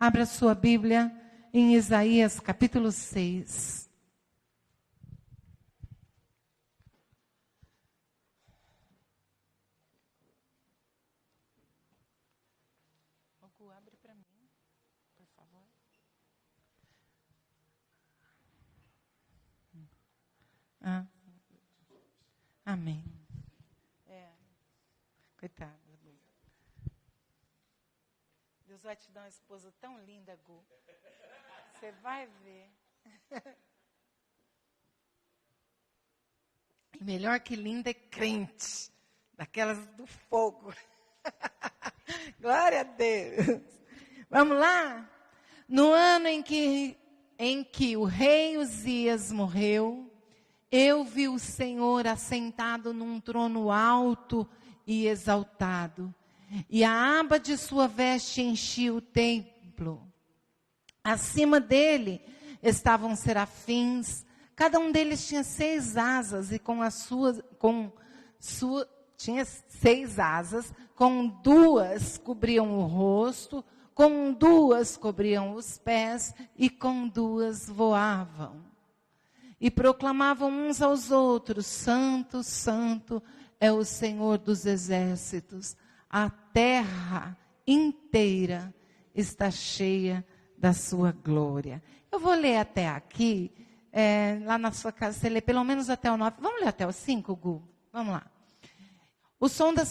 Abra sua Bíblia em Isaías capítulo 6. Abre para mim, por favor. Amém. Coitada, Gu. Deus vai te dar uma esposa tão linda, Gu. Você vai ver. E melhor que linda é crente. Daquelas do fogo. Glória a Deus. Vamos lá? No ano em que o rei Uzias morreu, eu vi o Senhor assentado num trono alto e exaltado, e a aba de sua veste enchia o templo. Acima dele estavam serafins, cada um deles tinha 6 asas, e tinha 6 asas, com 2 cobriam o rosto, com 2 cobriam os pés, e com 2 voavam. E proclamavam uns aos outros: Santo, Santo é o Senhor dos exércitos. A terra inteira está cheia da sua glória. Eu vou ler até aqui, lá na sua casa, você lê pelo menos até o 9. Vamos ler até o 5, Gu? Vamos lá. O som das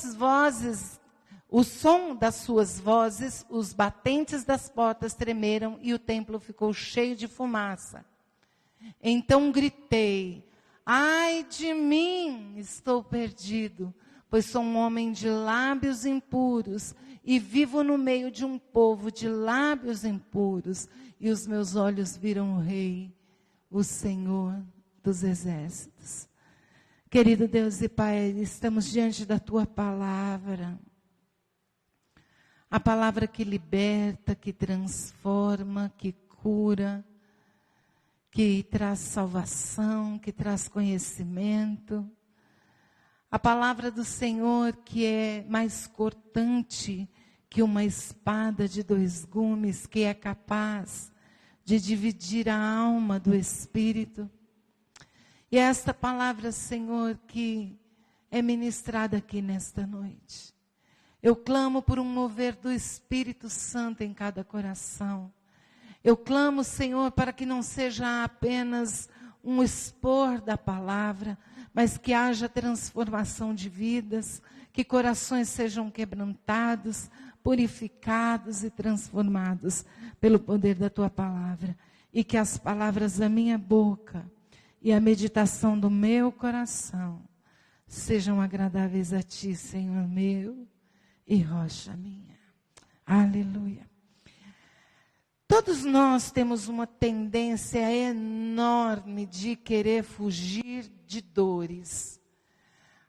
suas vozes, os batentes das portas tremeram e o templo ficou cheio de fumaça. Então gritei: ai de mim, estou perdido, pois sou um homem de lábios impuros e vivo no meio de um povo de lábios impuros, e os meus olhos viram o Rei, o Senhor dos exércitos. Querido Deus e Pai, estamos diante da Tua palavra, a palavra que liberta, que transforma, que cura, que traz salvação, que traz conhecimento. A palavra do Senhor que é mais cortante que uma espada de 2 gumes, que é capaz de dividir a alma do espírito. E é esta palavra, Senhor, que é ministrada aqui nesta noite. Eu clamo por um mover do Espírito Santo em cada coração. Eu clamo, Senhor, para que não seja apenas um expor da palavra, mas que haja transformação de vidas, que corações sejam quebrantados, purificados e transformados pelo poder da Tua palavra. E que as palavras da minha boca e a meditação do meu coração sejam agradáveis a Ti, Senhor meu e rocha minha. Aleluia. Todos nós temos uma tendência enorme de querer fugir de dores.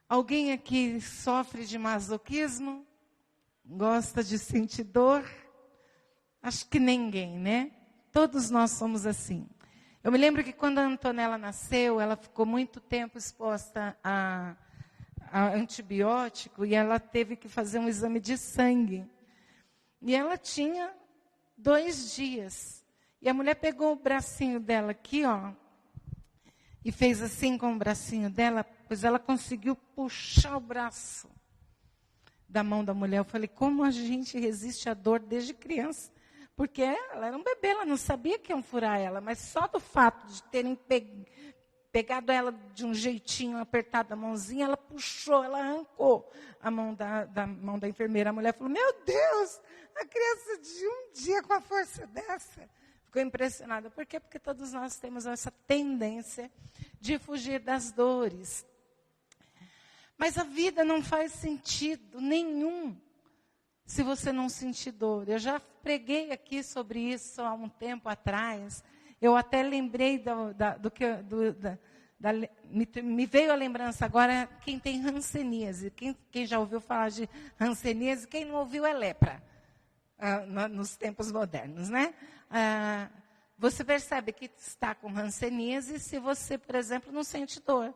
Alguém aqui sofre de masoquismo? Gosta de sentir dor? Acho que ninguém, né? Todos nós somos assim. Eu me lembro que quando a Antonella nasceu, ela ficou muito tempo exposta a antibiótico e ela teve que fazer um exame de sangue. E ela tinha 2 dias. E a mulher pegou o bracinho dela aqui, ó, e fez assim com o bracinho dela, pois ela conseguiu puxar o braço da mão da mulher. Eu falei: como a gente resiste à dor desde criança? Porque ela era um bebê, ela não sabia que iam furar ela, mas só do fato de terem pegado ela de um jeitinho, apertado a mãozinha, ela puxou, ela arrancou a mão da mão da enfermeira. A mulher falou: meu Deus, a criança de um dia com a força dessa. Ficou impressionada. Por quê? Porque todos nós temos essa tendência de fugir das dores. Mas a vida não faz sentido nenhum se você não sentir dor. Eu já preguei aqui sobre isso há um tempo atrás. Eu até lembrei me veio a lembrança agora, quem tem hanseníase. Quem já ouviu falar de hanseníase, quem não ouviu é lepra. Nos tempos modernos, né? Você percebe que está com hanseníase se você, por exemplo, não sente dor.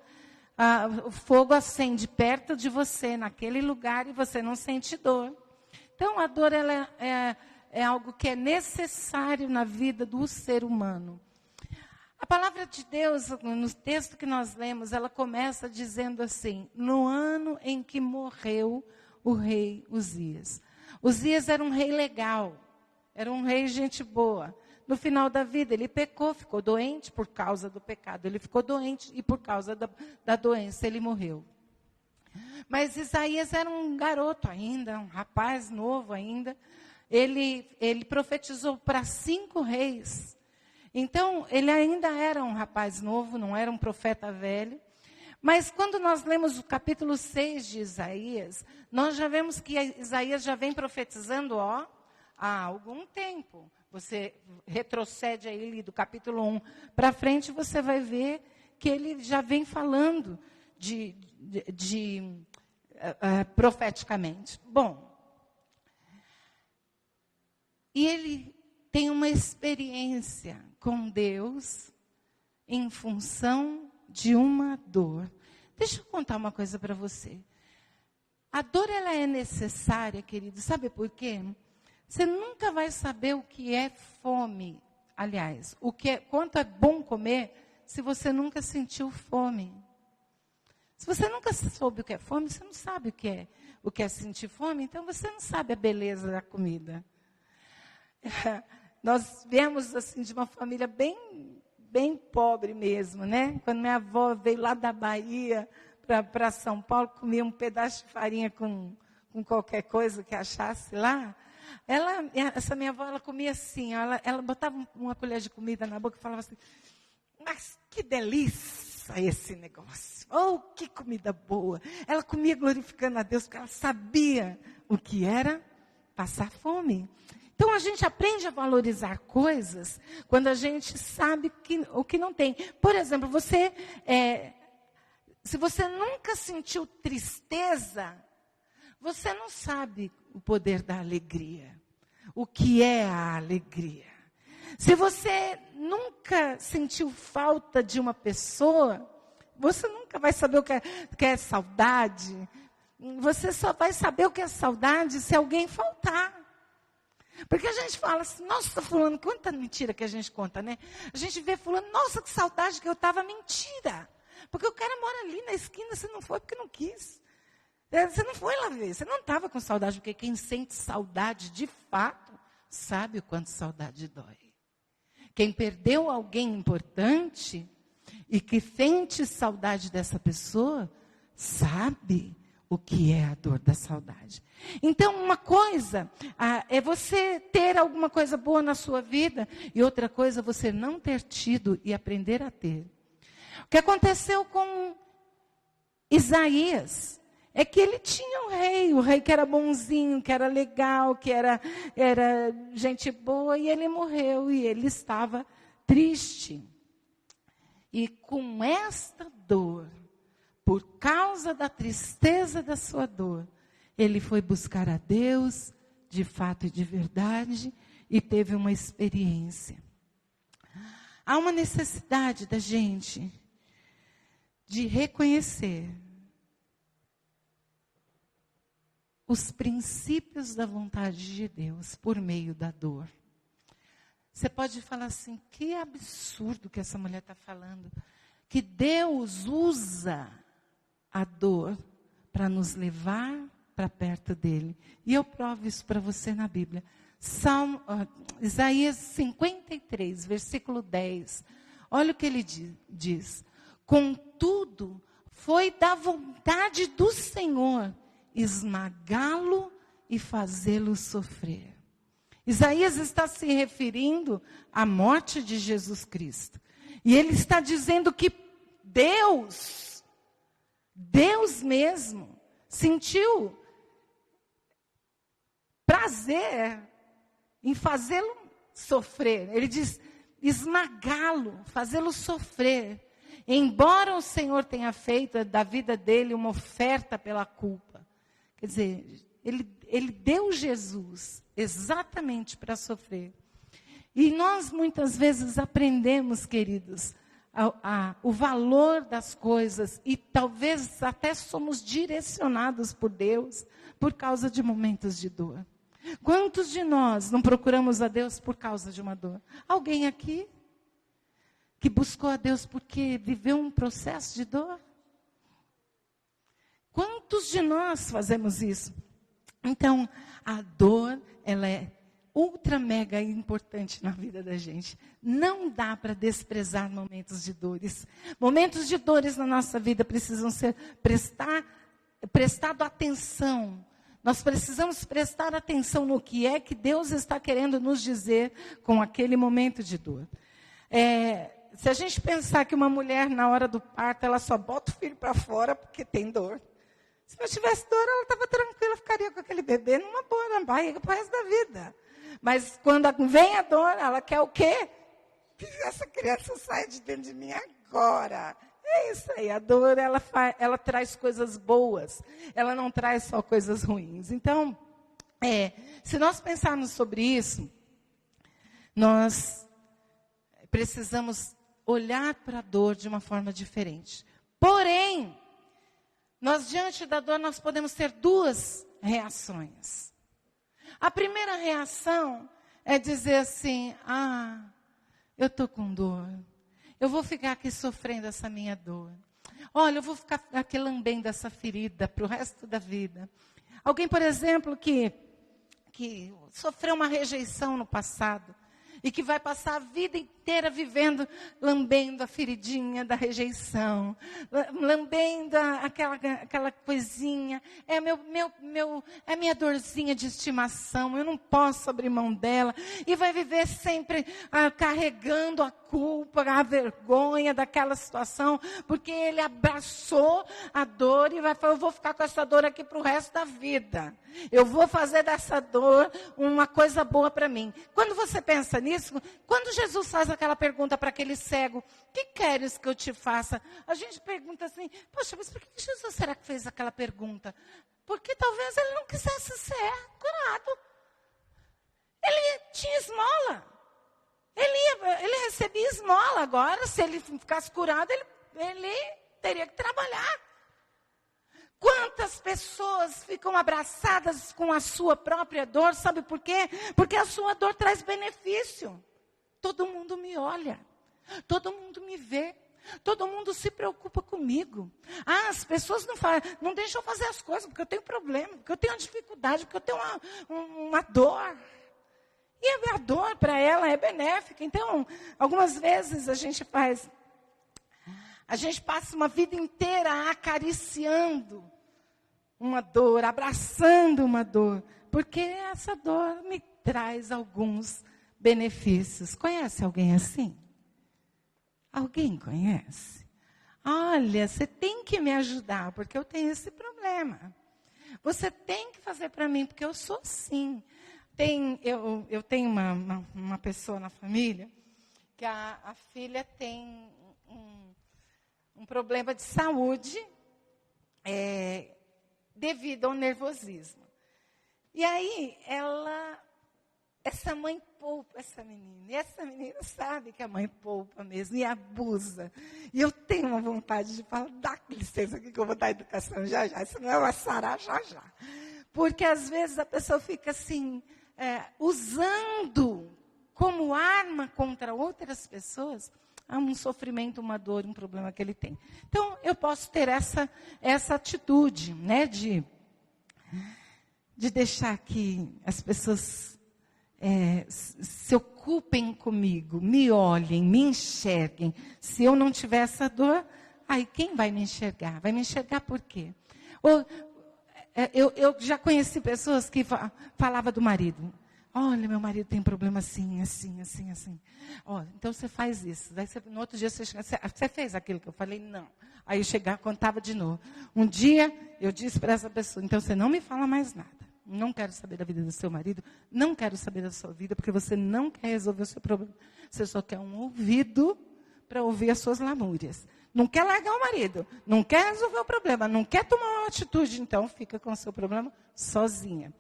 O fogo acende perto de você, naquele lugar, e você não sente dor. Então, a dor ela é algo que é necessário na vida do ser humano. A palavra de Deus, no texto que nós lemos, ela começa dizendo assim: no ano em que morreu o rei Uzias. Uzias era um rei legal, era um rei gente boa. No final da vida ele pecou, ficou doente por causa do pecado. Ele ficou doente e por causa da doença ele morreu. Mas Isaías era um garoto ainda, um rapaz novo ainda. Ele profetizou para 5 reis. Então, ele ainda era um rapaz novo, não era um profeta velho. Mas quando nós lemos o capítulo 6 de Isaías, nós já vemos que Isaías já vem profetizando há algum tempo. Você retrocede aí do capítulo 1 para frente, você vai ver que ele já vem falando profeticamente. Bom, e ele tem uma experiência com Deus em função de uma dor. Deixa eu contar uma coisa para você. A dor, ela é necessária, querido. Sabe por quê? Você nunca vai saber o que é fome. Aliás, quanto é bom comer, se você nunca sentiu fome. Se você nunca soube o que é fome, você não sabe o que é sentir fome, então você não sabe a beleza da comida. Nós viemos assim de uma família bem pobre mesmo, né? Quando minha avó veio lá da Bahia para São Paulo, comia um pedaço de farinha com qualquer coisa que achasse lá. Essa minha avó, ela comia assim, ela botava uma colher de comida na boca e falava assim: mas que delícia esse negócio, oh, que comida boa. Ela comia glorificando a Deus, porque ela sabia o que era passar fome. Então, a gente aprende a valorizar coisas quando a gente sabe o que não tem. Por exemplo, se você nunca sentiu tristeza, você não sabe o poder da alegria. O que é a alegria? Se você nunca sentiu falta de uma pessoa, você nunca vai saber o que é saudade. Você só vai saber o que é saudade se alguém faltar. Porque a gente fala assim: nossa, fulano, quanta mentira que a gente conta, né? A gente vê fulano: nossa, que saudade que eu estava. Mentira. Porque o cara mora ali na esquina, você não foi porque não quis. Você não foi lá ver, você não estava com saudade, porque quem sente saudade de fato, sabe o quanto saudade dói. Quem perdeu alguém importante e que sente saudade dessa pessoa, sabe o que é a dor da saudade. Então, uma coisa é você ter alguma coisa boa na sua vida, e outra coisa é você não ter tido e aprender a ter. O que aconteceu com Isaías é que ele tinha o rei que era bonzinho, que era legal, que era gente boa, e ele morreu, e ele estava triste. E com esta dor, por causa da tristeza da sua dor, ele foi buscar a Deus, de fato e de verdade, e teve uma experiência. Há uma necessidade da gente de reconhecer os princípios da vontade de Deus por meio da dor. Você pode falar assim: que absurdo que essa mulher está falando. Que Deus usa a dor para nos levar para perto dele. E eu provo isso para você na Bíblia. Isaías 53, versículo 10. Olha o que ele diz. Contudo, foi da vontade do Senhor esmagá-lo e fazê-lo sofrer. Isaías está se referindo à morte de Jesus Cristo. E ele está dizendo que Deus mesmo, sentiu prazer em fazê-lo sofrer. Ele diz: esmagá-lo, fazê-lo sofrer. Embora o Senhor tenha feito da vida dele uma oferta pela culpa. Quer dizer, ele deu Jesus exatamente para sofrer. E nós muitas vezes aprendemos, queridos, o valor das coisas, e talvez até somos direcionados por Deus por causa de momentos de dor. Quantos de nós não procuramos a Deus por causa de uma dor? Alguém aqui que buscou a Deus porque viveu um processo de dor? Quantos de nós fazemos isso? Então, a dor, ela é ultra mega importante na vida da gente. Não dá para desprezar momentos de dores. Momentos de dores na nossa vida precisam ser prestado atenção. Nós precisamos prestar atenção no que é que Deus está querendo nos dizer com aquele momento de dor. Se a gente pensar que uma mulher, na hora do parto, ela só bota o filho para fora porque tem dor. Se não tivesse dor, ela estava tranquila, ficaria com aquele bebê numa boa, na barriga para o resto da vida. Mas quando vem a dor, ela quer o quê? Que essa criança saia de dentro de mim agora. É isso aí, a dor, ela traz coisas boas, ela não traz só coisas ruins. Então, se nós pensarmos sobre isso, nós precisamos olhar para a dor de uma forma diferente. Porém, nós diante da dor, nós podemos ter duas reações. A primeira reação é dizer assim, eu estou com dor. Eu vou ficar aqui sofrendo essa minha dor. Olha, eu vou ficar aqui lambendo essa ferida para o resto da vida. Alguém, por exemplo, que sofreu uma rejeição no passado e que vai passar a vida inteira vivendo, lambendo a feridinha da rejeição, lambendo aquela coisinha, é minha dorzinha de estimação, eu não posso abrir mão dela, e vai viver sempre carregando a culpa, a vergonha daquela situação, porque ele abraçou a dor e vai falar, eu vou ficar com essa dor aqui para o resto da vida. Eu vou fazer dessa dor uma coisa boa para mim. Quando você pensa nisso, quando Jesus faz aquela pergunta para aquele cego, o que queres que eu te faça? A gente pergunta assim, poxa, mas por que Jesus será que fez aquela pergunta? Porque talvez ele não quisesse ser curado. Ele tinha esmola. Ele recebia esmola agora, se ele ficasse curado, ele teria que trabalhar. Quantas pessoas ficam abraçadas com a sua própria dor, sabe por quê? Porque a sua dor traz benefício. Todo mundo me olha, todo mundo me vê, todo mundo se preocupa comigo. As pessoas não deixam fazer as coisas porque eu tenho problema, porque eu tenho dificuldade, porque eu tenho uma dor. E a dor para ela é benéfica. Então, algumas vezes a gente passa uma vida inteira acariciando uma dor, abraçando uma dor, porque essa dor me traz alguns benefícios. Conhece alguém assim? Alguém conhece? Olha, você tem que me ajudar, porque eu tenho esse problema. Você tem que fazer para mim, porque eu sou assim. Eu tenho uma pessoa na família, que a filha tem um problema de saúde devido ao nervosismo. E aí, essa mãe poupa essa menina. E essa menina sabe que a mãe poupa mesmo e abusa. E eu tenho uma vontade de falar, dá licença aqui que eu vou dar educação já já. Isso não é uma sará já já. Porque às vezes a pessoa fica assim, usando como arma contra outras pessoas um sofrimento, uma dor, um problema que ele tem. Então, eu posso ter essa atitude, né, de deixar que as pessoas se ocupem comigo, me olhem, me enxerguem. Se eu não tiver essa dor, aí quem vai me enxergar? Vai me enxergar por quê? Eu já conheci pessoas que falavam do marido. Olha, meu marido tem problema assim, assim, assim, assim. Então você faz isso. Daí no outro dia você fez aquilo que eu falei? Não. Aí eu chegava, contava de novo. Um dia eu disse para essa pessoa, então você não me fala mais nada. Não quero saber da vida do seu marido, não quero saber da sua vida, porque você não quer resolver o seu problema. Você só quer um ouvido para ouvir as suas lamúrias. Não quer largar o marido, não quer resolver o problema, não quer tomar uma atitude, então fica com o seu problema sozinha.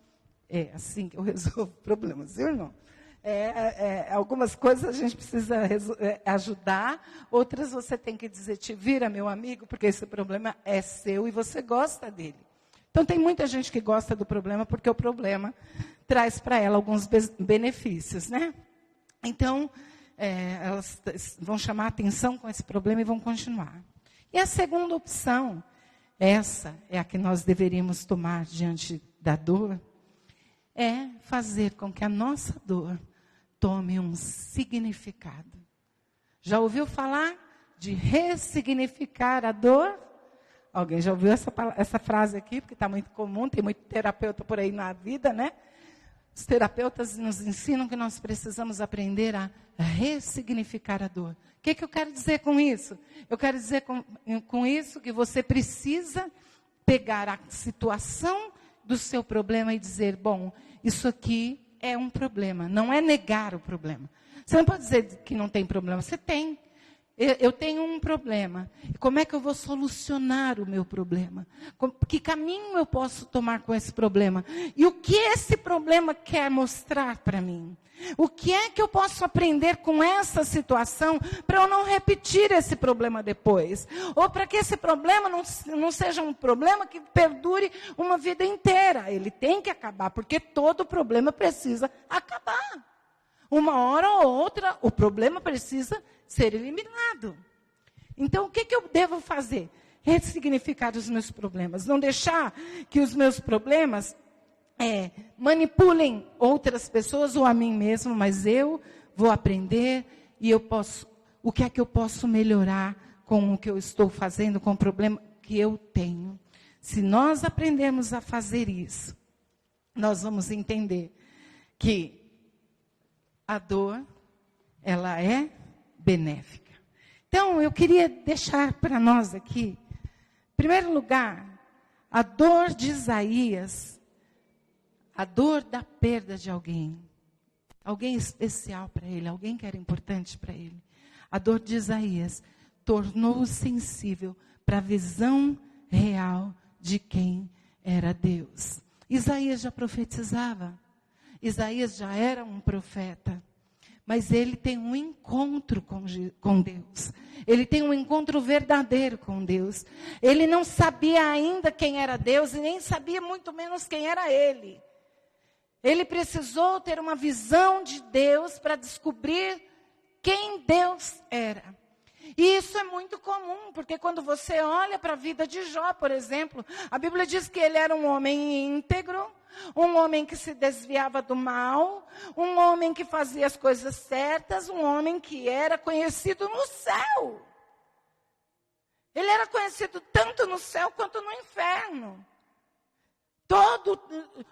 É assim que eu resolvo problemas, viu, irmão? Algumas coisas a gente precisa ajudar, outras você tem que dizer, te vira, meu amigo, porque esse problema é seu e você gosta dele. Então, tem muita gente que gosta do problema, porque o problema traz para ela alguns benefícios, né? Então, elas vão chamar atenção com esse problema e vão continuar. E a segunda opção, essa é a que nós deveríamos tomar diante da dor, é fazer com que a nossa dor tome um significado. Já ouviu falar de ressignificar a dor? Alguém já ouviu essa frase aqui? Porque está muito comum, tem muito terapeuta por aí na vida, né? Os terapeutas nos ensinam que nós precisamos aprender a ressignificar a dor. O que eu quero dizer com isso? Eu quero dizer com isso que você precisa pegar a situação do seu problema e dizer, bom, isso aqui é um problema, não é negar o problema. Você não pode dizer que não tem problema, você tem. Eu tenho um problema. Como é que eu vou solucionar o meu problema? Que caminho eu posso tomar com esse problema? E o que esse problema quer mostrar para mim? O que é que eu posso aprender com essa situação para eu não repetir esse problema depois? Ou para que esse problema não seja um problema que perdure uma vida inteira. Ele tem que acabar, porque todo problema precisa acabar. Uma hora ou outra, o problema precisa ser eliminado. Então, o que eu devo fazer? Ressignificar os meus problemas. Não deixar que os meus problemas manipulem outras pessoas ou a mim mesmo, mas eu vou aprender e o que é que eu posso melhorar com o que eu estou fazendo, com o problema que eu tenho. Se nós aprendermos a fazer isso, nós vamos entender que a dor, ela é benéfica. Então, eu queria deixar para nós aqui, em primeiro lugar, a dor de Isaías, a dor da perda de alguém especial para ele, alguém que era importante para ele. A dor de Isaías tornou-o sensível para a visão real de quem era Deus. Isaías já profetizava. Isaías já era um profeta, mas ele tem um encontro com Deus. Ele tem um encontro verdadeiro com Deus. Ele não sabia ainda quem era Deus e nem sabia muito menos quem era ele. Ele precisou ter uma visão de Deus para descobrir quem Deus era. E isso é muito comum, porque quando você olha para a vida de Jó, por exemplo, a Bíblia diz que ele era um homem íntegro, um homem que se desviava do mal, um homem que fazia as coisas certas, um homem que era conhecido no céu. Ele era conhecido tanto no céu quanto no inferno. Todo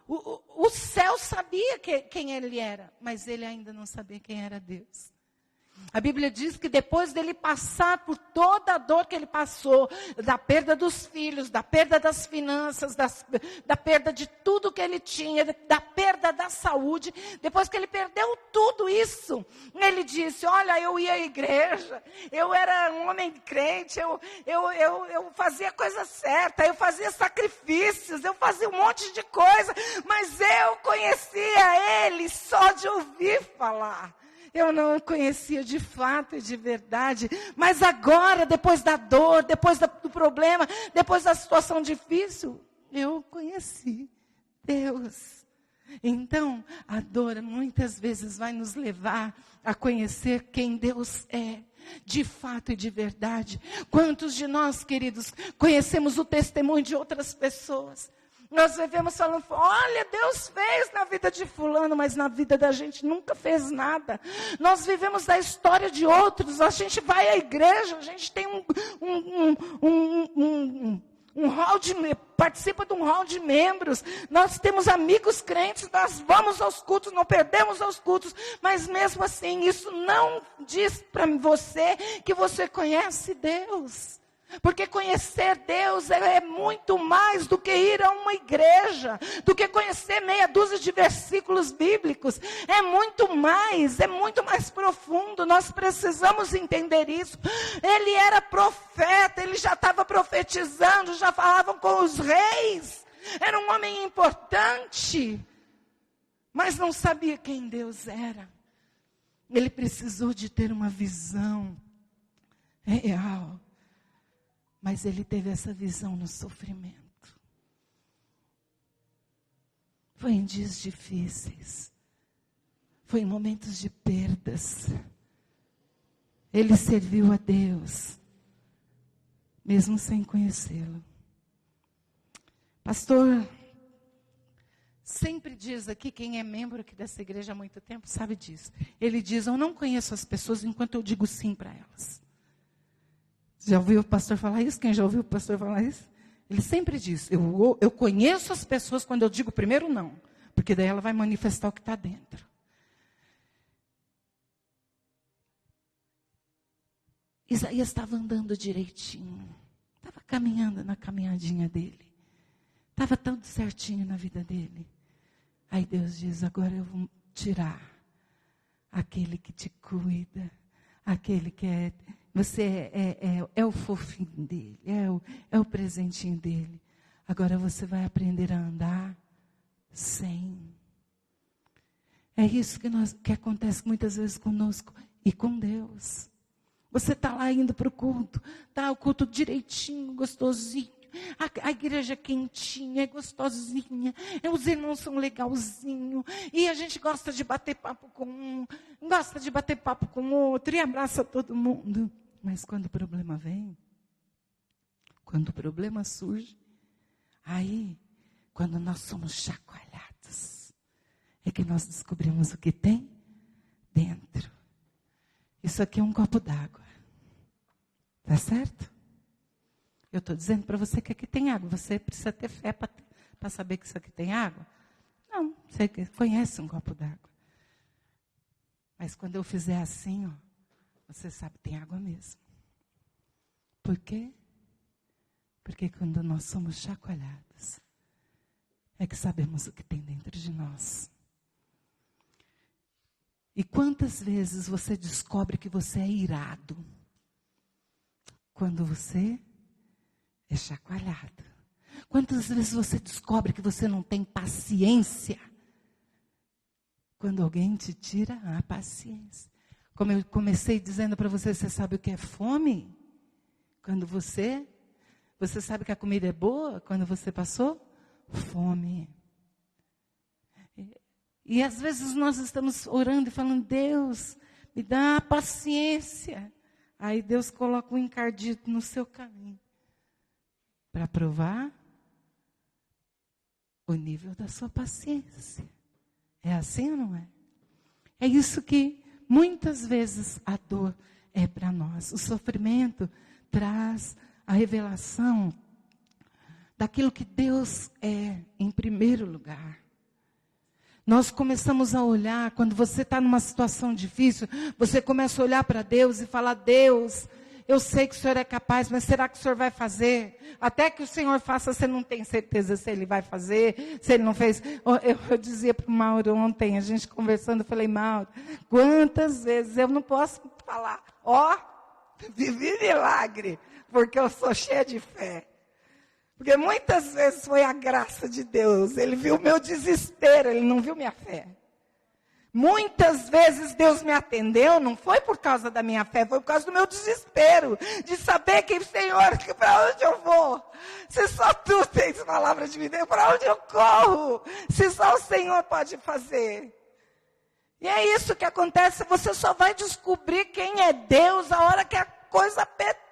o céu sabia quem ele era, mas ele ainda não sabia quem era Deus. A Bíblia diz que depois dele passar por toda a dor que ele passou, da perda dos filhos, da perda das finanças, da perda de tudo que ele tinha, da perda da saúde, depois que ele perdeu tudo isso, ele disse, olha, eu ia à igreja, eu era um homem crente, eu fazia coisa certa, eu fazia sacrifícios, eu fazia um monte de coisa, mas eu conhecia ele só de ouvir falar. Eu não o conhecia de fato e de verdade, mas agora, depois da dor, depois do problema, depois da situação difícil, eu conheci Deus. Então, a dor muitas vezes vai nos levar a conhecer quem Deus é, de fato e de verdade. Quantos de nós, queridos, conhecemos o testemunho de outras pessoas? Nós vivemos falando, olha, Deus fez na vida de fulano, mas na vida da gente nunca fez nada. Nós vivemos da história de outros, a gente vai à igreja, a gente tem participa de um hall de membros, nós temos amigos crentes, nós vamos aos cultos, não perdemos aos cultos, mas mesmo assim, isso não diz para você que você conhece Deus. Porque conhecer Deus é muito mais do que ir a uma igreja, do que conhecer meia dúzia de versículos bíblicos. É muito mais profundo. Nós precisamos entender isso. Ele era profeta, ele já estava profetizando, já falavam com os reis. Era um homem importante, mas não sabia quem Deus era. Ele precisou de ter uma visão real. Mas ele teve essa visão no sofrimento. Foi em dias difíceis. Foi em momentos de perdas. Ele serviu a Deus, mesmo sem conhecê-lo. Pastor, sempre diz aqui, quem é membro aqui dessa igreja há muito tempo sabe disso. Ele diz, eu não conheço as pessoas enquanto eu digo sim para elas. Já ouviu o pastor falar isso? Quem já ouviu o pastor falar isso? Ele sempre diz, eu conheço as pessoas quando eu digo primeiro não. Porque daí ela vai manifestar o que está dentro. Isaías estava andando direitinho. Estava caminhando na caminhadinha dele. Estava tudo certinho na vida dele. Aí Deus diz, agora eu vou tirar aquele que te cuida. Aquele que é... Você é o fofinho dele. É o presentinho dele. Agora você vai aprender a andar sem. É isso que acontece muitas vezes conosco e com Deus. Você está lá indo para o culto, o culto direitinho, gostosinho, a igreja quentinha, é gostosinha, os irmãos são legalzinhos, e a gente gosta de bater papo com um, gosta de bater papo com o outro, e abraça todo mundo. Mas quando o problema vem, quando o problema surge, aí, quando nós somos chacoalhados, é que nós descobrimos o que tem dentro. Isso aqui é um copo d'água. Tá certo? Eu estou dizendo para você que aqui tem água. Você precisa ter fé para saber que isso aqui tem água? Não, você conhece um copo d'água. Mas quando eu fizer assim, ó, você sabe que tem água mesmo. Por quê? Porque quando nós somos chacoalhados, é que sabemos o que tem dentro de nós. E quantas vezes você descobre que você é irado? Quando você é chacoalhado. Quantas vezes você descobre que você não tem paciência? Quando alguém te tira a paciência. Como eu comecei dizendo para você, você sabe o que é fome? Quando você sabe que a comida é boa? Quando você passou fome. E às vezes nós estamos orando e falando, Deus, me dá paciência. Aí Deus coloca um encardito no seu caminho. Para provar o nível da sua paciência. É assim ou não é? É isso que muitas vezes a dor é para nós. O sofrimento traz a revelação daquilo que Deus é em primeiro lugar. Nós começamos a olhar, quando você está numa situação difícil, você começa a olhar para Deus e falar, Deus, eu sei que o Senhor é capaz, mas será que o Senhor vai fazer? Até que o Senhor faça, você não tem certeza se Ele vai fazer, se Ele não fez. Eu dizia para o Mauro ontem, a gente conversando, eu falei, Mauro, quantas vezes eu não posso falar, vivi milagre, porque eu sou cheia de fé. Porque muitas vezes foi a graça de Deus. Ele viu o meu desespero, Ele não viu minha fé. Muitas vezes Deus me atendeu, não foi por causa da minha fé, foi por causa do meu desespero. De saber que, Senhor, para onde eu vou? Se só Tu tens palavra de vida, para onde eu corro? Se só o Senhor pode fazer. E é isso que acontece, você só vai descobrir quem é Deus a hora que a coisa apertar.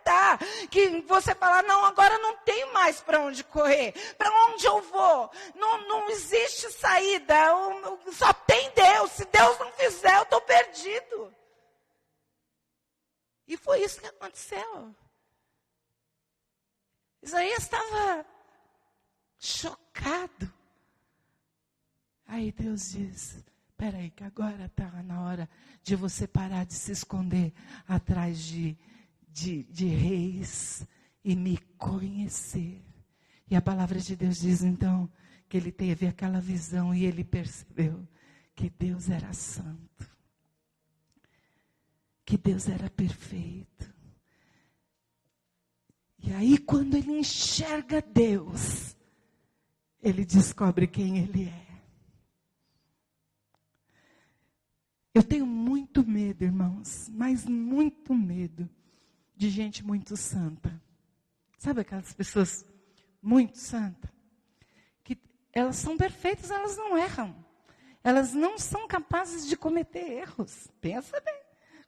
Que você falar, não, agora não tem mais para onde correr. Para onde eu vou? Não existe saída. Só tem Deus. Se Deus não fizer, eu estou perdido. E foi isso que aconteceu. Isaías estava chocado. Aí Deus diz, espera aí, que agora está na hora de você parar de se esconder atrás de reis e me conhecer. E a palavra de Deus diz então que ele teve aquela visão e ele percebeu que Deus era santo, que Deus era perfeito. E aí quando ele enxerga Deus, ele descobre quem Ele é. Eu tenho muito medo, irmãos, mas muito medo de gente muito santa. Sabe aquelas pessoas muito santas? Que elas são perfeitas, elas não erram. Elas não são capazes de cometer erros. Pensa bem.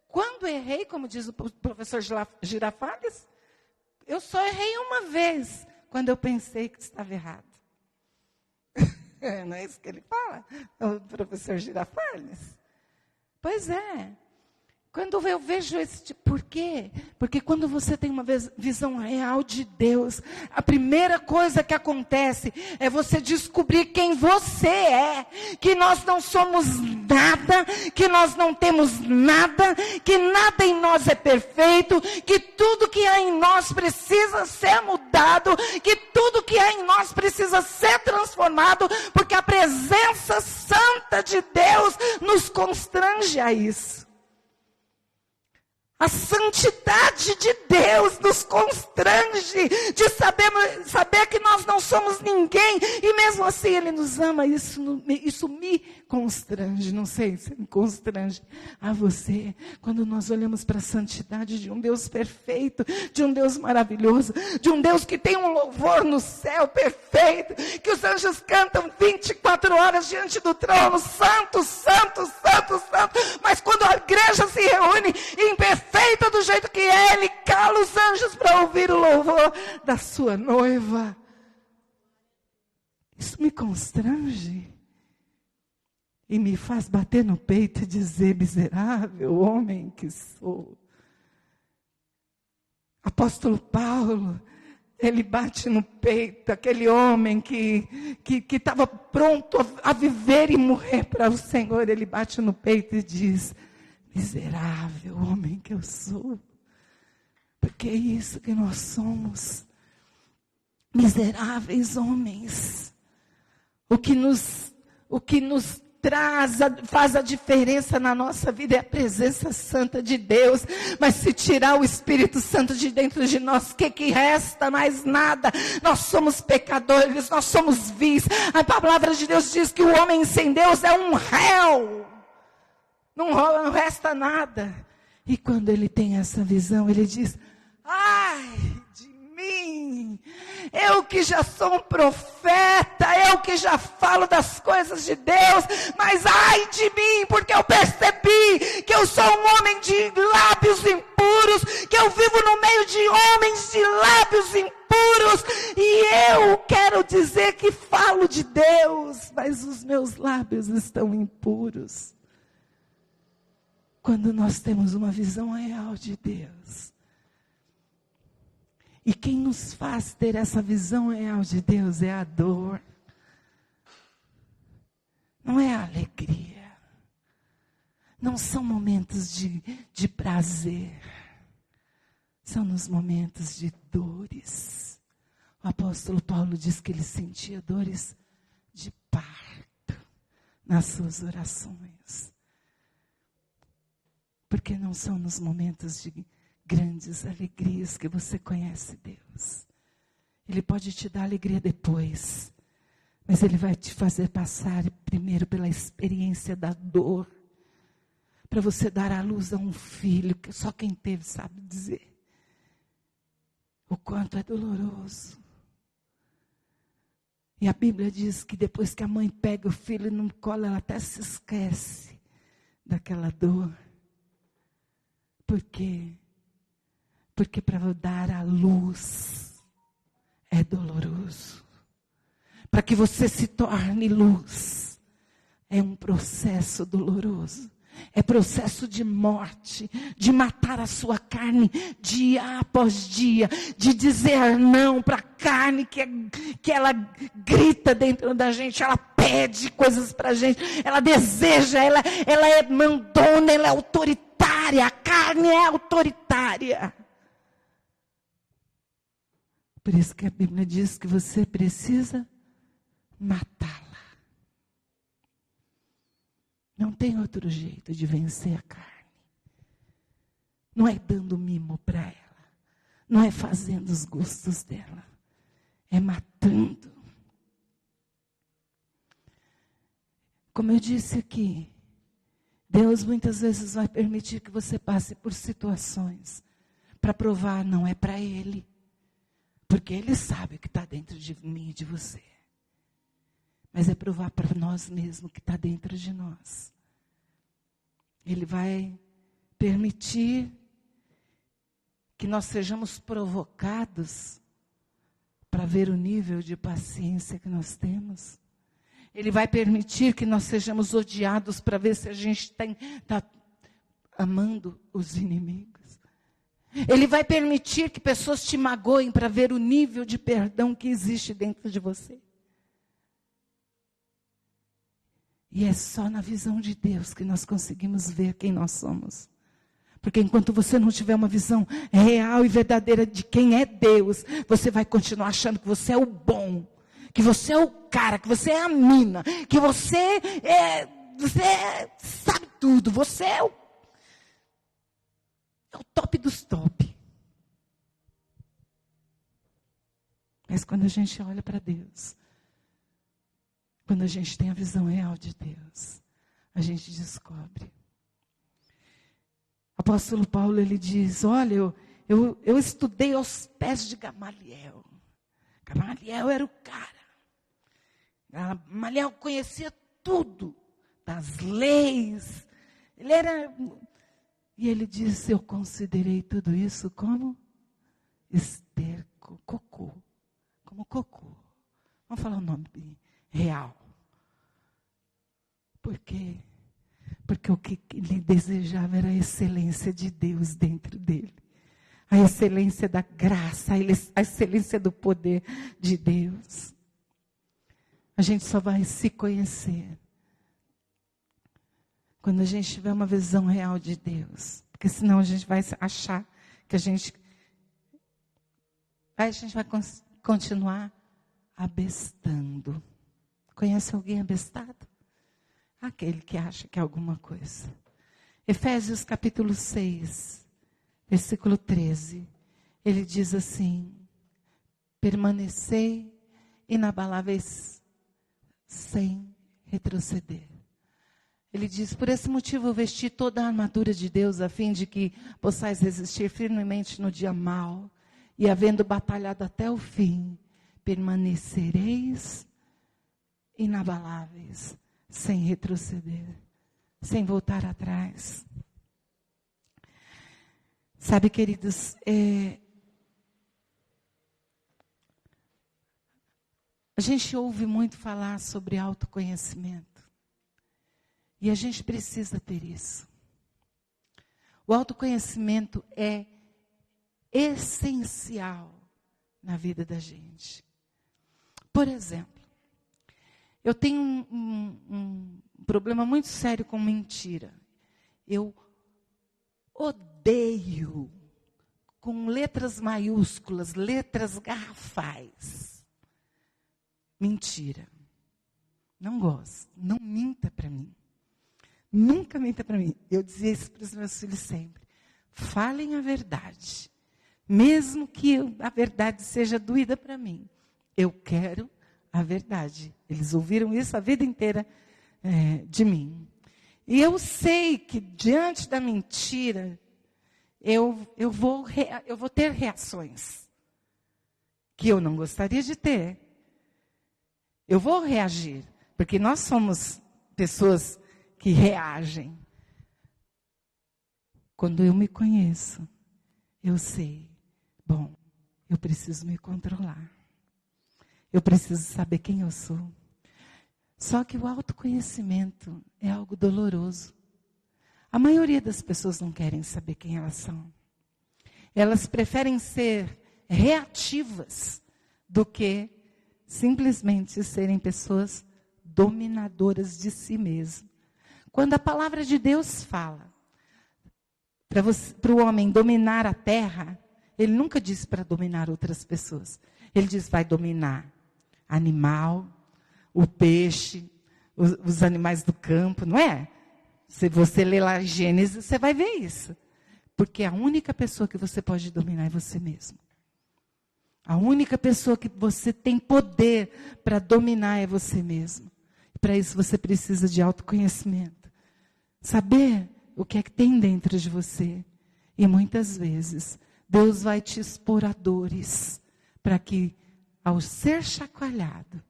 Quando errei, como diz o professor Girafales, eu só errei uma vez, quando eu pensei que estava errado. Não é isso que ele fala, o professor Girafales? Pois é. Quando eu vejo esse tipo, por quê? Porque quando você tem uma visão real de Deus, a primeira coisa que acontece é você descobrir quem você é, que nós não somos nada, que nós não temos nada, que nada em nós é perfeito, que tudo que há em nós precisa ser mudado, que tudo que há em nós precisa ser transformado, porque a presença santa de Deus nos constrange a isso. A santidade de Deus nos constrange de saber que nós não somos ninguém. E mesmo assim Ele nos ama. Isso me constrange. Não sei se me constrange a você. Quando nós olhamos para a santidade de um Deus perfeito. De um Deus maravilhoso. De um Deus que tem um louvor no céu perfeito. Que os anjos cantam 24 horas diante do trono. Santo, santo, santo, santo. Mas quando a igreja se reúne imperfeita do jeito que é, Ele cala os anjos para ouvir o louvor da sua noiva. Isso me constrange e me faz bater no peito e dizer: miserável homem que sou. Apóstolo Paulo, ele bate no peito, aquele homem que estava pronto a viver e morrer para o Senhor. Ele bate no peito e diz: miserável homem que eu sou. Porque é isso que nós somos. Miseráveis homens. O que nos faz a diferença na nossa vida é a presença santa de Deus. Mas se tirar o Espírito Santo de dentro de nós, o que resta? Mais nada. Nós somos pecadores, nós somos vis. A palavra de Deus diz que o homem sem Deus é um réu. Não resta nada. E quando ele tem essa visão, ele diz: ai de mim, eu que já sou um profeta, eu que já falo das coisas de Deus, mas ai de mim, porque eu percebi que eu sou um homem de lábios impuros, que eu vivo no meio de homens de lábios impuros, e eu quero dizer que falo de Deus, mas os meus lábios estão impuros. Quando nós temos uma visão real de Deus. E quem nos faz ter essa visão real de Deus é a dor. Não é a alegria. Não são momentos de prazer. São nos momentos de dores. O apóstolo Paulo diz que ele sentia dores de parto nas suas orações. Porque não são nos momentos de grandes alegrias que você conhece Deus. Ele pode te dar alegria depois, mas Ele vai te fazer passar primeiro pela experiência da dor, para você dar à luz a um filho, que só quem teve sabe dizer o quanto é doloroso. E a Bíblia diz que depois que a mãe pega o filho no colo, ela até se esquece daquela dor. Por quê? Porque para dar à luz é doloroso. Para que você se torne luz é um processo doloroso. É processo de morte, de matar a sua carne dia após dia, de dizer não para a carne que ela grita dentro da gente, ela pede coisas para a gente, ela deseja, ela é mandona, ela é autoritária. A carne é autoritária. Por isso que a Bíblia diz que você precisa matá-la. Não tem outro jeito de vencer a carne. Não é dando mimo para ela. Não é fazendo os gostos dela. É matando. Como eu disse aqui, Deus muitas vezes vai permitir que você passe por situações para provar não é para Ele. Porque Ele sabe o que está dentro de mim e de você. mas é provar para nós mesmos que está dentro de nós. Ele vai permitir que nós sejamos provocados para ver o nível de paciência que nós temos. Ele vai permitir que nós sejamos odiados para ver se a gente está amando os inimigos. Ele vai permitir que pessoas te magoem para ver o nível de perdão que existe dentro de você. E é só na visão de Deus que nós conseguimos ver quem nós somos. Porque enquanto você não tiver uma visão real e verdadeira de quem é Deus, você vai continuar achando que você é o bom, que você é o cara, que você é a mina, que você sabe tudo, você é o top dos top. Mas quando a gente olha para Deus, quando a gente tem a visão real de Deus, a gente descobre. O apóstolo Paulo, ele diz, olha, eu estudei aos pés de Gamaliel. Gamaliel era o cara. Gamaliel conhecia tudo das leis. E ele diz, eu considerei tudo isso como esterco, cocô. Como cocô. Vamos falar o nome real. Por quê? Porque o que ele desejava era a excelência de Deus dentro dele. A excelência da graça, a excelência do poder de Deus. A gente só vai se conhecer quando a gente tiver uma visão real de Deus. Porque senão a gente vai achar que a gente vai continuar abestando. Conhece alguém abestado? Aquele que acha que é alguma coisa. Efésios capítulo 6, versículo 13. Ele diz assim: permanecei inabaláveis sem retroceder. Ele diz, por esse motivo eu vesti toda a armadura de Deus, a fim de que possais resistir firmemente no dia mau, e havendo batalhado até o fim, permanecereis inabaláveis, sem retroceder, sem voltar atrás. Sabe, queridos, a gente ouve muito falar sobre autoconhecimento. E a gente precisa ter isso. O autoconhecimento é essencial na vida da gente. Por exemplo, eu tenho um problema muito sério com mentira. Eu odeio, com letras maiúsculas, letras garrafais, mentira. Não gosto. Não minta para mim. Nunca minta para mim. Eu dizia isso para os meus filhos sempre. Falem a verdade. Mesmo que a verdade seja doída para mim. Eu quero a verdade. Eles ouviram isso a vida inteira de mim. E eu sei que diante da mentira, eu vou ter reações que eu não gostaria de ter. Eu vou reagir. Porque nós somos pessoas que reagem. Quando eu me conheço, eu sei, bom, eu preciso me controlar. Eu preciso saber quem eu sou. Só que o autoconhecimento é algo doloroso. A maioria das pessoas não querem saber quem elas são. Elas preferem ser reativas do que simplesmente serem pessoas dominadoras de si mesmas. Quando a palavra de Deus fala para o homem dominar a terra, ele nunca diz para dominar outras pessoas. Ele diz, vai dominar animal, o peixe, os animais do campo, não é? Se você ler lá Gênesis, você vai ver isso. Porque a única pessoa que você pode dominar é você mesmo. A única pessoa que você tem poder para dominar é você mesmo. E para isso você precisa de autoconhecimento. Saber o que é que tem dentro de você. E muitas vezes, Deus vai te expor a dores, para que, ao ser chacoalhado,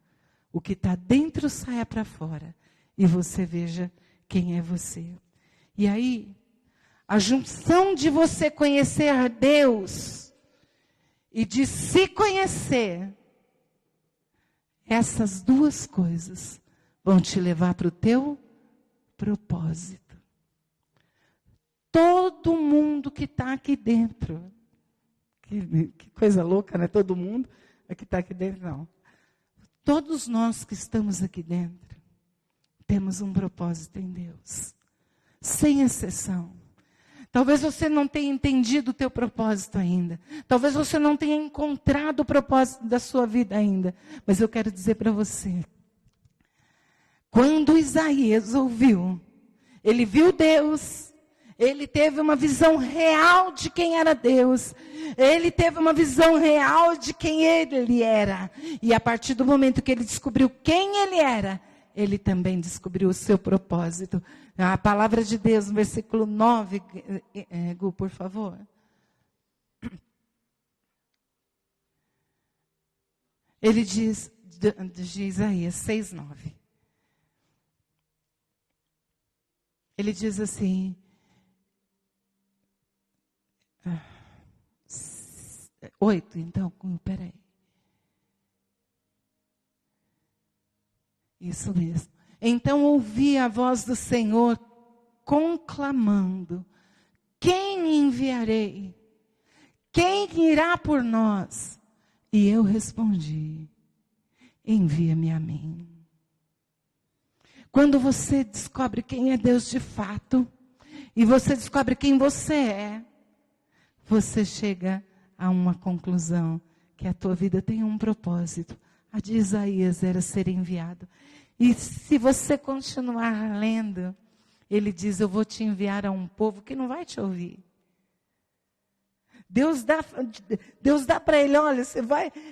o que está dentro saia para fora e você veja quem é você. E aí, a junção de você conhecer a Deus e de se conhecer, essas duas coisas vão te levar para o teu propósito. Todo mundo que está aqui dentro, que coisa louca, né? Todo mundo que está aqui dentro, não. Todos nós que estamos aqui dentro, temos um propósito em Deus. Sem exceção. Talvez você não tenha entendido o teu propósito ainda. Talvez você não tenha encontrado o propósito da sua vida ainda. Mas eu quero dizer para você. Quando Isaías ouviu, ele viu Deus. Ele teve uma visão real de quem era Deus. Ele teve uma visão real de quem ele era. E a partir do momento que ele descobriu quem ele era, ele também descobriu o seu propósito. A palavra de Deus, no versículo 9, Gu, por favor. Ele diz, de Isaías 6:9. Ele diz assim, 8, então, peraí. Isso mesmo. Então ouvi a voz do Senhor conclamando: quem enviarei? Quem irá por nós? E eu respondi: envia-me a mim. Quando você descobre quem é Deus de fato, e você descobre quem você é, você chega a uma conclusão, que a tua vida tem um propósito. A de Isaías era ser enviado. E se você continuar lendo, ele diz: eu vou te enviar a um povo que não vai te ouvir. Deus dá para ele: olha,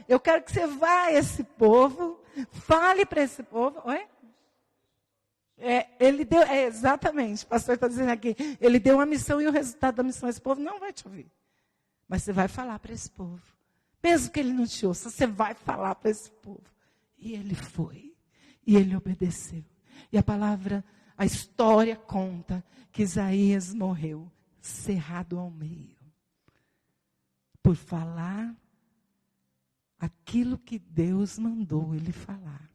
eu quero que você vá a esse povo, fale para esse povo. Oi? Ele deu, exatamente, o pastor está dizendo aqui, ele deu uma missão e o resultado da missão, esse povo não vai te ouvir. Mas você vai falar para esse povo. Mesmo que ele não te ouça, você vai falar para esse povo. E ele foi. E ele obedeceu. E a história conta que Isaías morreu cerrado ao meio. Por falar aquilo que Deus mandou ele falar.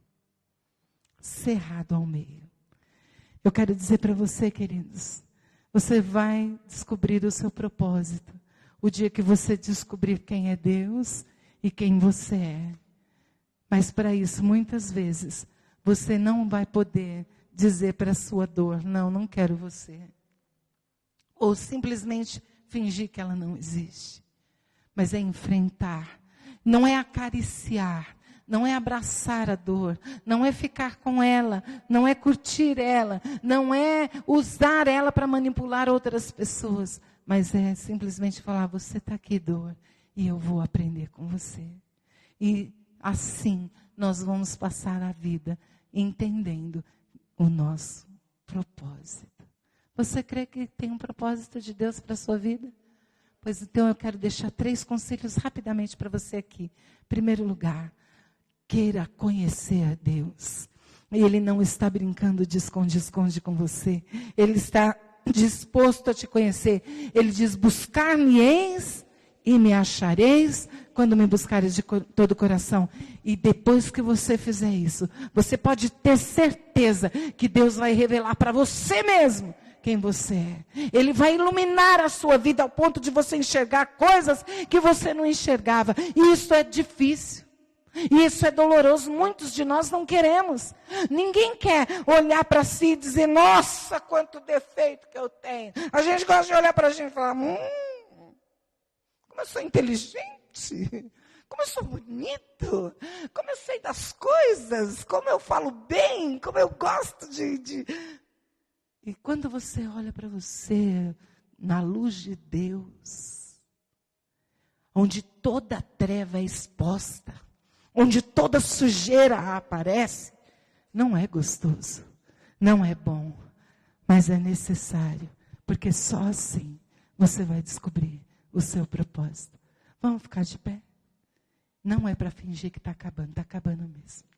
Cerrado ao meio. Eu quero dizer para você, queridos, você vai descobrir o seu propósito. O dia que você descobrir quem é Deus e quem você é. Mas para isso, muitas vezes, você não vai poder dizer para a sua dor: não quero você. Ou simplesmente fingir que ela não existe. Mas é enfrentar. Não é acariciar. Não é abraçar a dor. Não é ficar com ela. Não é curtir ela. Não é usar ela para manipular outras pessoas. Mas é simplesmente falar: você está aqui, dor, e eu vou aprender com você. E assim nós vamos passar a vida entendendo o nosso propósito. Você crê que tem um propósito de Deus para a sua vida? Pois então eu quero deixar 3 conselhos rapidamente para você aqui. Em primeiro lugar, queira conhecer a Deus. Ele não está brincando de esconde-esconde com você. Ele está disposto a te conhecer. Ele diz: buscar-me-eis e me achareis quando me buscares de todo o coração. E depois que você fizer isso, você pode ter certeza que Deus vai revelar para você mesmo quem você é. Ele vai iluminar a sua vida ao ponto de você enxergar coisas que você não enxergava. E isso é difícil. E isso é doloroso, muitos de nós não queremos. Ninguém quer olhar para si e dizer: nossa, quanto defeito que eu tenho. A gente gosta de olhar para a gente e falar: como eu sou inteligente, como eu sou bonito, como eu sei das coisas, como eu falo bem, como eu gosto de... E quando você olha para você na luz de Deus, onde toda treva é exposta, onde toda sujeira aparece, não é gostoso, não é bom, mas é necessário, porque só assim você vai descobrir o seu propósito. Vamos ficar de pé? Não é para fingir que está acabando mesmo.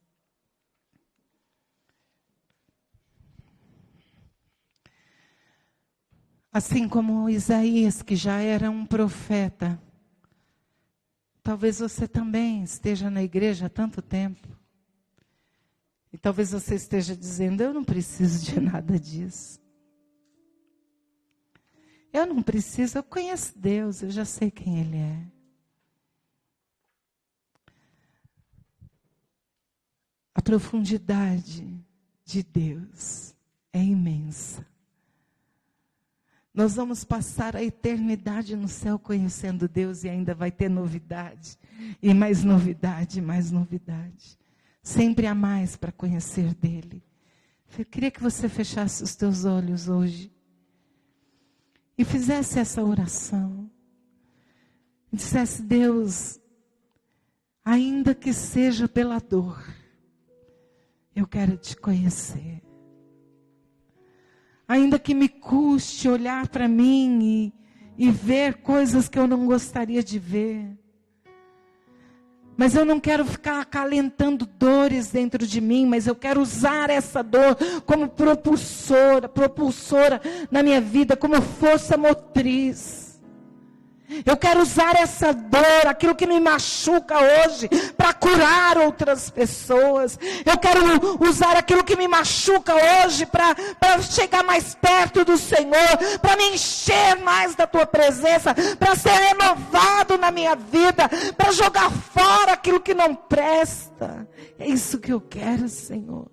Assim como Isaías, que já era um profeta, talvez você também esteja na igreja há tanto tempo. E talvez você esteja dizendo, eu não preciso de nada disso. Eu não preciso, eu conheço Deus, eu já sei quem Ele é. A profundidade de Deus é imensa. Nós vamos passar a eternidade no céu conhecendo Deus e ainda vai ter novidade. E mais novidade, mais novidade. Sempre há mais para conhecer dEle. Eu queria que você fechasse os teus olhos hoje. E fizesse essa oração. E dissesse, Deus, ainda que seja pela dor, eu quero te conhecer. Ainda que me custe olhar para mim e ver coisas que eu não gostaria de ver. Mas eu não quero ficar acalentando dores dentro de mim, mas eu quero usar essa dor como propulsora na minha vida, como força motriz. Eu quero usar essa dor, aquilo que me machuca hoje, para curar outras pessoas. Eu quero usar aquilo que me machuca hoje para chegar mais perto do Senhor, para me encher mais da Tua presença, para ser renovado na minha vida, para jogar fora aquilo que não presta. É isso que eu quero, Senhor.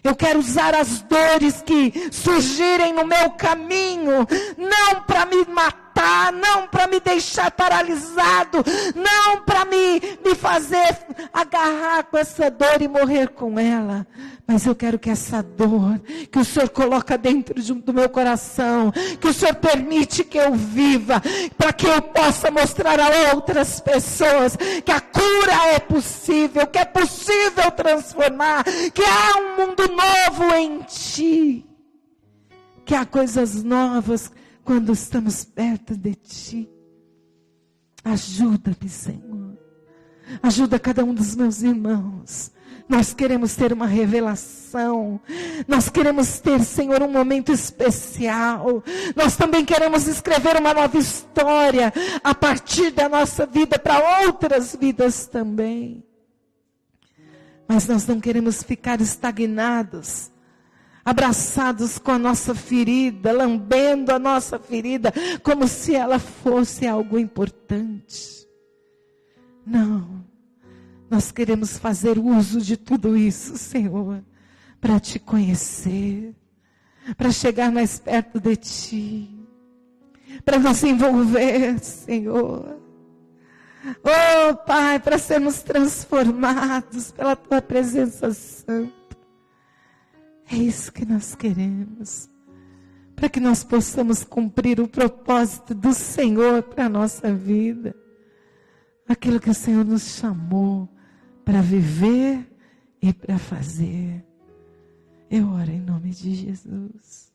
Eu quero usar as dores que surgirem no meu caminho, não para me matar, não para me deixar paralisado, não para me fazer agarrar com essa dor e morrer com ela. Mas eu quero que essa dor, que o Senhor coloca dentro do meu coração, que o Senhor permite que eu viva, para que eu possa mostrar a outras pessoas que a cura é possível, que é possível transformar, que há um mundo novo em Ti, que há coisas novas quando estamos perto de Ti. Ajuda-me, Senhor. Ajuda cada um dos meus irmãos. Nós queremos ter uma revelação. Nós queremos ter, Senhor, um momento especial. Nós também queremos escrever uma nova história a partir da nossa vida para outras vidas também. Mas nós não queremos ficar estagnados, abraçados com a nossa ferida, lambendo a nossa ferida, como se ela fosse algo importante. Não. Nós queremos fazer uso de tudo isso, Senhor, para Te conhecer, para chegar mais perto de Ti, para nos envolver, Senhor. Oh, Pai, para sermos transformados pela Tua presença santa. É isso que nós queremos, para que nós possamos cumprir o propósito do Senhor para a nossa vida. Aquilo que o Senhor nos chamou para viver e para fazer. Eu oro em nome de Jesus.